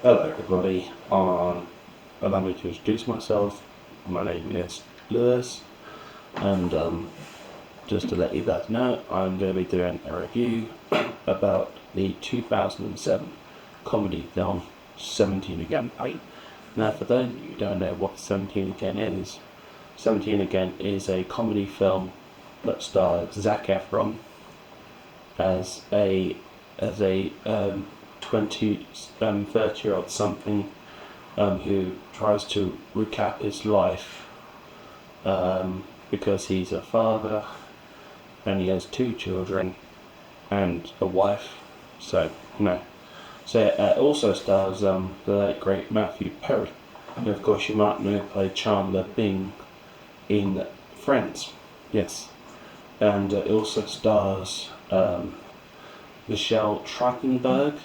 Hello everybody, allow me to introduce myself. My name is Lewis, and just to let you guys know, I'm going to be doing a review about the 2007 comedy film 17 Again. Now for those of you who don't know what 17 Again is, 17 Again is a comedy film that stars Zac Efron as a 30-year-old something who tries to recap his life because he's a father and he has 2 children and a wife. So it also stars the late great Matthew Perry, who of course you might know played Chandler Bing in Friends. Yes, and it also stars Michelle Trachtenberg,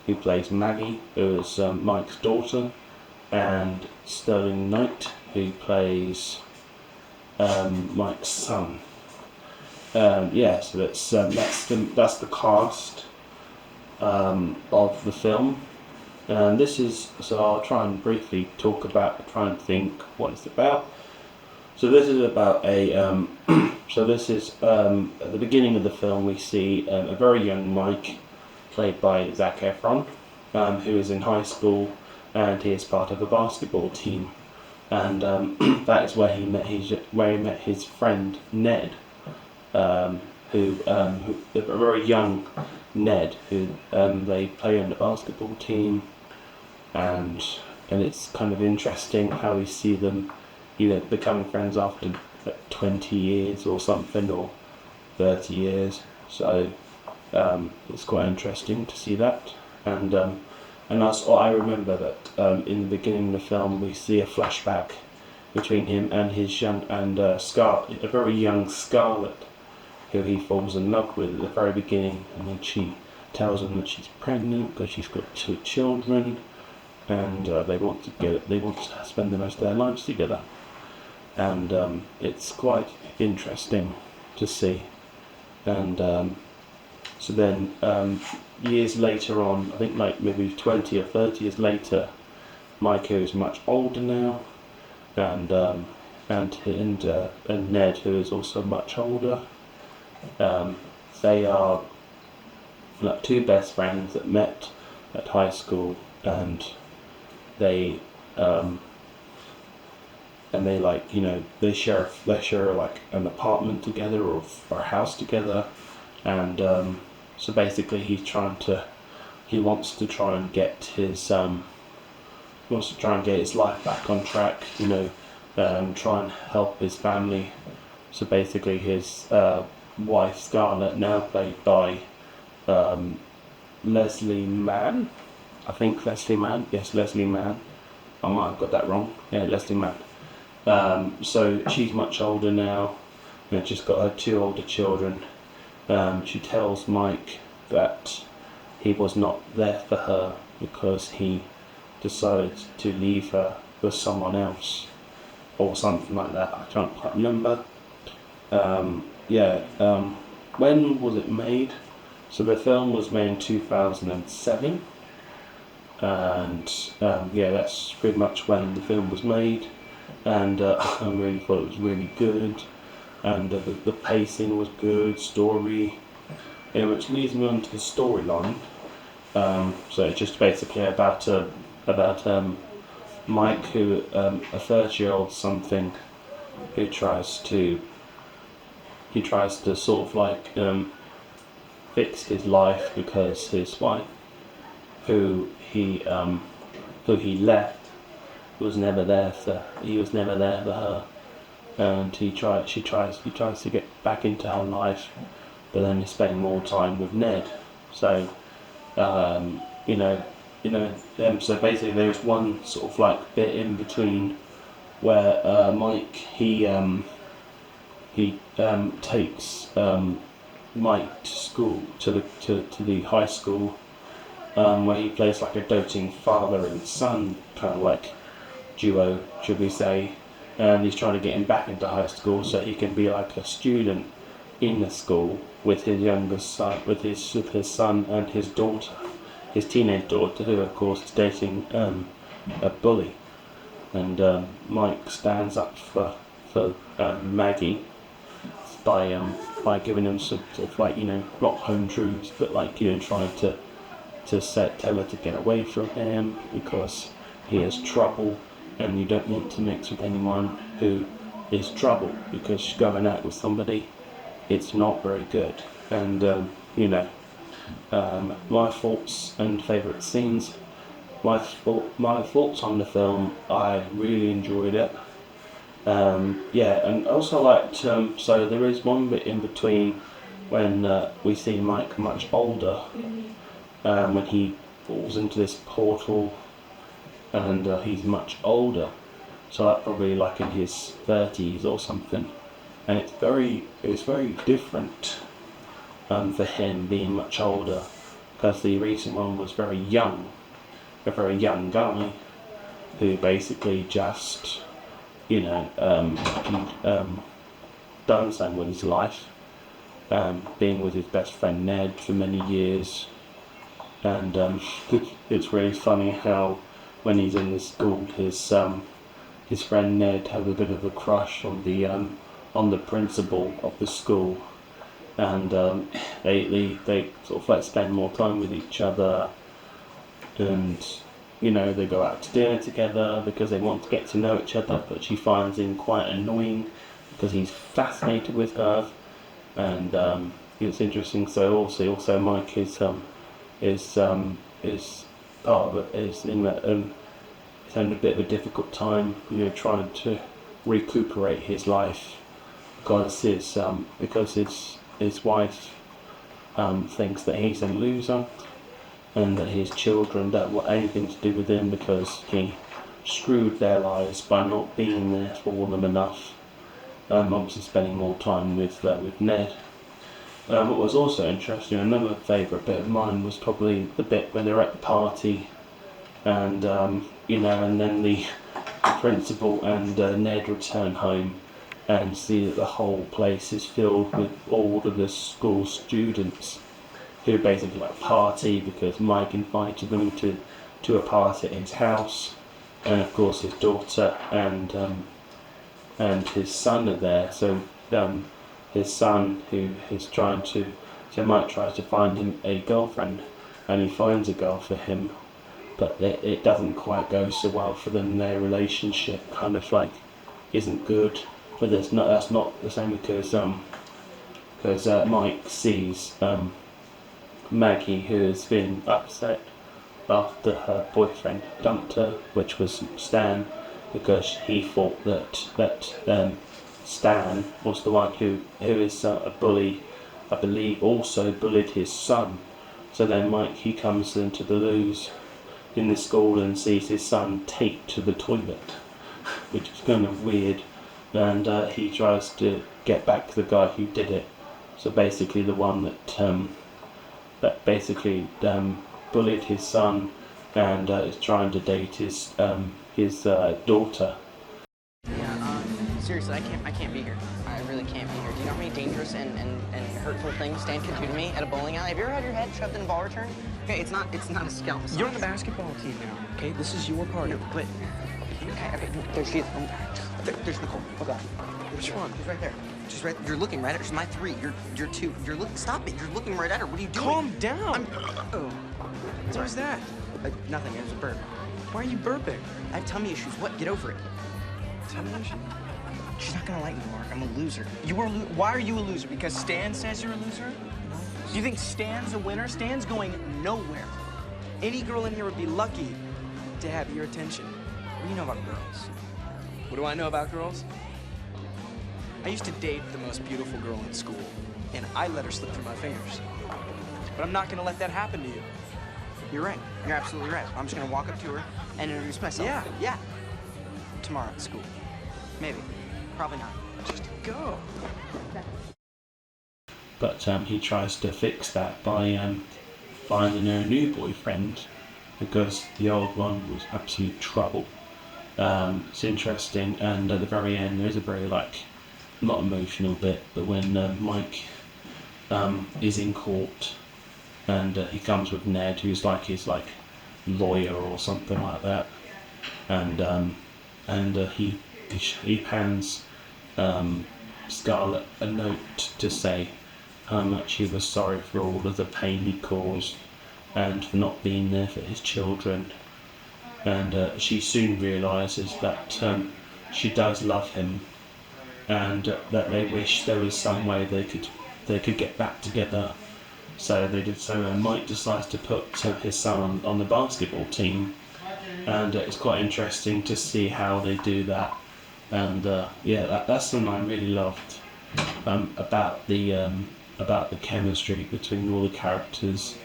who plays Maggie, who is Mike's daughter, and Sterling Knight, who plays Mike's son. So that's the cast of the film. And I'll try and briefly try and think what it's about. So this is about at the beginning of the film we see a very young Mike, played by Zac Efron, who is in high school, and he is part of a basketball team, and that is where he met his friend Ned, a very young Ned, who they play on the basketball team, and it's kind of interesting how we see them becoming friends after 20 years or something, or 30 years. So it's quite interesting to see that, and I remember that in the beginning of the film we see a flashback between him and a very young Scarlett, who he falls in love with at the very beginning, and then she tells him that she's pregnant because she's got 2 children, and they want to spend the rest of their lives together, and it's quite interesting to see. And so then years later on, I think like maybe 20 or 30 years later, Mike, who is much older now, and Ned, who is also much older, they are like 2 best friends that met at high school, and they share like an apartment together, or a house together, and so basically he wants to try and get his life back on track, try and help his family. So basically his wife Scarlett, now played by Leslie Mann, I think Leslie Mann, yes, Leslie Mann, I might have got that wrong, yeah, Leslie Mann. So she's much older now, and she's got her 2 older children. She tells Mike that he was not there for her because he decided to leave her for someone else, or something like that. I can't quite remember. When was it made? So the film was made in 2007, and that's pretty much when the film was made. And I really thought it was really good, and the pacing was good, story, which leads me on to the storyline. So it's just basically about Mike, who a 30-year-old something, who tries to sort of like fix his life because his wife, who he left, he was never there for her, and she tries to get back into her life, but then he's spending more time with Ned. So so basically there's one sort of like bit in between where Mike takes Mike to school, to the high school, where he plays like a doting father and son kind of like duo, should we say, and he's trying to get him back into high school so he can be like a student in the school with his younger son, with his son and his daughter, his teenage daughter, who of course is dating a bully, and Mike stands up for Maggie by giving him some sort of like, you know, not home truths, but like, you know, trying to tell her to get away from him because he has trouble, and you don't want to mix with anyone who is trouble, because going out with somebody, it's not very good. And you know, my thoughts and favourite scenes. My thoughts on the film. I really enjoyed it. Yeah, and also liked. So there is one bit in between when we see Mike much older, when he falls into this portal, and he's much older. So like probably like in his 30s or something, and it's very different for him being much older, because the recent one was very young, a very young guy who basically just, you know, done something with his life, being with his best friend Ned for many years, and it's really funny how when he's in the school, his friend Ned has a bit of a crush on the principal of the school, and they sort of like spend more time with each other, and you know, they go out to dinner together because they want to get to know each other, but she finds him quite annoying because he's fascinated with her, and it's interesting. So also Mike is part of it is in that he's having a bit of a difficult time, you know, trying to recuperate his life because his wife thinks that he's a loser, and that his children don't want anything to do with him because he screwed their lives by not being there for them enough. Obviously spending more time with Ned. What was also interesting, another favourite bit of mine, was probably the bit when they're at the party, and you know, and then the principal and Ned return home and see that the whole place is filled with all of the school students who basically like party because Mike invited them to a party at his house, and of course his daughter and his son are there. So his son, who is Mike tries to find him a girlfriend, and he finds a girl for him, but it doesn't quite go so well for them. Their relationship kind of like isn't good, but that's not the same because Mike sees Maggie, who has been upset after her boyfriend dumped her, which was Stan, because he thought that Stan was the one who is a bully, I believe, also bullied his son. So then Mike, he comes into the loos in the school and sees his son taped to the toilet, which is kind of weird, and he tries to get back the guy who did it. So basically the one that bullied his son and is trying to date his daughter. Yeah, seriously, I can't be here. I really can't be here. Do you know how many dangerous and hurtful things Stan could do to me at a bowling alley? Have you ever had your head shoved in a ball return? Okay, it's not a scalp massage. You're on the basketball team now, okay? This is your party. No, but okay, there she is. There's Nicole. Oh God. Which one? She's right there. She's right. You're looking right at her. She's my 3. You're 2. You're looking. Stop it. You're looking right at her. What are you doing? Calm down. Oh. What was that? Nothing. It was a burp. Why are you burping? I have tummy issues. What? Get over it. Tummy issue? She's not gonna like me, Mark. I'm a loser. Why are you a loser? Because Stan says you're a loser? Do you think Stan's a winner? Stan's going nowhere. Any girl in here would be lucky to have your attention. What do you know about girls? What do I know about girls? I used to date the most beautiful girl in school, and I let her slip through my fingers. But I'm not gonna let that happen to you. You're right. You're absolutely right. I'm just gonna walk up to her and introduce myself. Yeah. Tomorrow at school. Maybe. Probably not. Just go. But he tries to fix that by finding her a new boyfriend, because the old one was absolute trouble. It's interesting, and at the very end there's a very not emotional bit, but when Mike is in court and he comes with Ned, who's like his like lawyer or something like that, and he hands Scarlett a note to say how much he was sorry for all of the pain he caused and for not being there for his children. And she soon realises that she does love him, and that they wish there was some way they could get back together. So they did. So Mike decides to put his son on the basketball team, and it's quite interesting to see how they do that. And that's something I really loved about the chemistry between all the characters,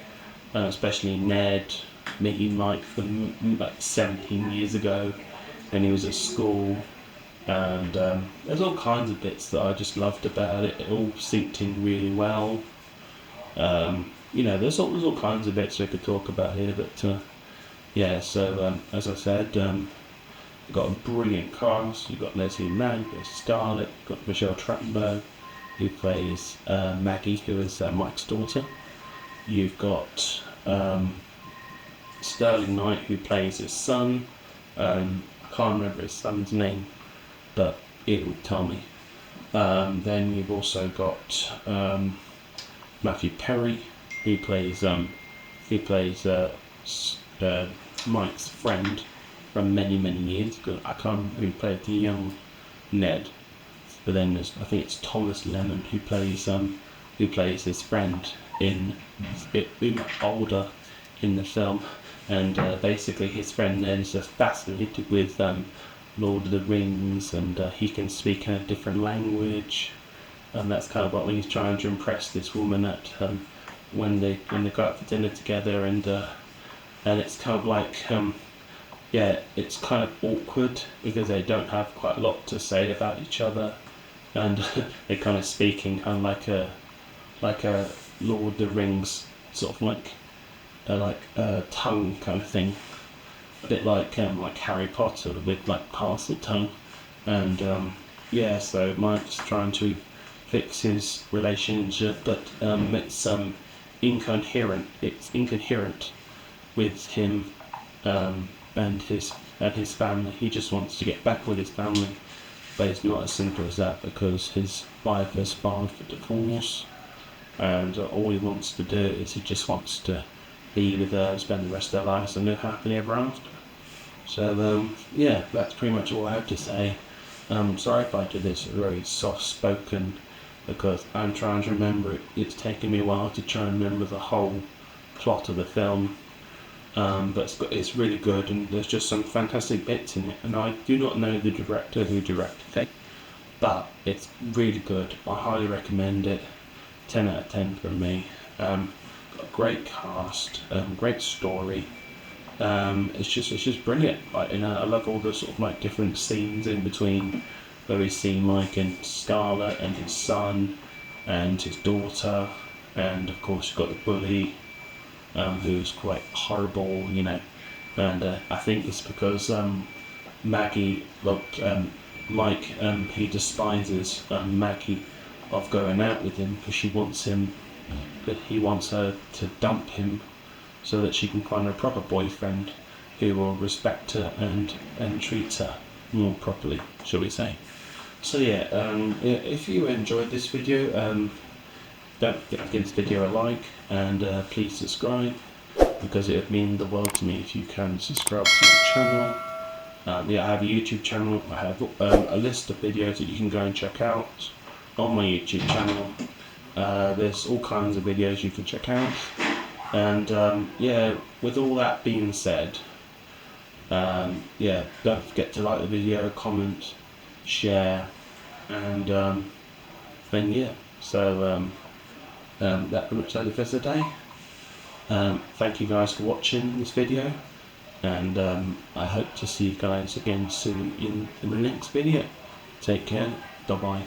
especially Ned meeting Mike from like 17 years ago when he was at school. And there's all kinds of bits that I just loved about it. It all synced in really well. There's all kinds of bits we could talk about here, but so as I said, you've got a brilliant cast. You've got Leslie Mann, you've got Scarlett, you've got Michelle Trachtenberg, who plays Maggie, who is Mike's daughter. You've got Sterling Knight, who plays his son. I can't remember his son's name, but it will tell me. Then you've also got Matthew Perry, who plays Mike's friend from many years ago. I can't remember who played the young Ned, but then I think it's Thomas Lemon who plays his friend in older in the film, and basically his friend then is just fascinated with Lord of the Rings, and he can speak in a different language, and that's kind of what when he's trying to impress this woman at when they go out for dinner together, and it's kind of like it's kind of awkward because they don't have quite a lot to say about each other, and they're kind of speaking kind of like a Lord of the Rings sort of like tongue kind of thing, a bit like Harry Potter with like parcel tongue, and so Mike's trying to fix his relationship, but it's incoherent. It's incoherent with him and his family. He just wants to get back with his family, but it's not as simple as that because his wife has filed for divorce, and all he wants to do is he just wants to be with her, spend the rest of their lives, and live happily ever after. So that's pretty much all I have to say. Sorry if I did this very soft-spoken, because I'm trying to remember it. It's taken me a while to try and remember the whole plot of the film, but it's really good, and there's just some fantastic bits in it. And I do not know the director who directed it, but it's really good. I highly recommend it. 10 out of 10 from me. Got a great cast, great story. It's just brilliant. I love all the sort of like different scenes in between where we see Mike and Scarlett and his son and his daughter, and of course you've got the bully, who's quite horrible, and I think it's because Maggie, Mike, he despises Maggie of going out with him because he wants her to dump him so that she can find a proper boyfriend who will respect her and treat her more properly, shall we say. So if you enjoyed this video, don't forget to give this video a like, and please subscribe, because it would mean the world to me if you can subscribe to my channel. I have a YouTube channel. I have a list of videos that you can go and check out on my YouTube channel. There's all kinds of videos you can check out, and with all that being said, don't forget to like the video, comment, share, and that pretty much does it for today. Thank you guys for watching this video, and I hope to see you guys again soon in the next video. Take care. Bye bye.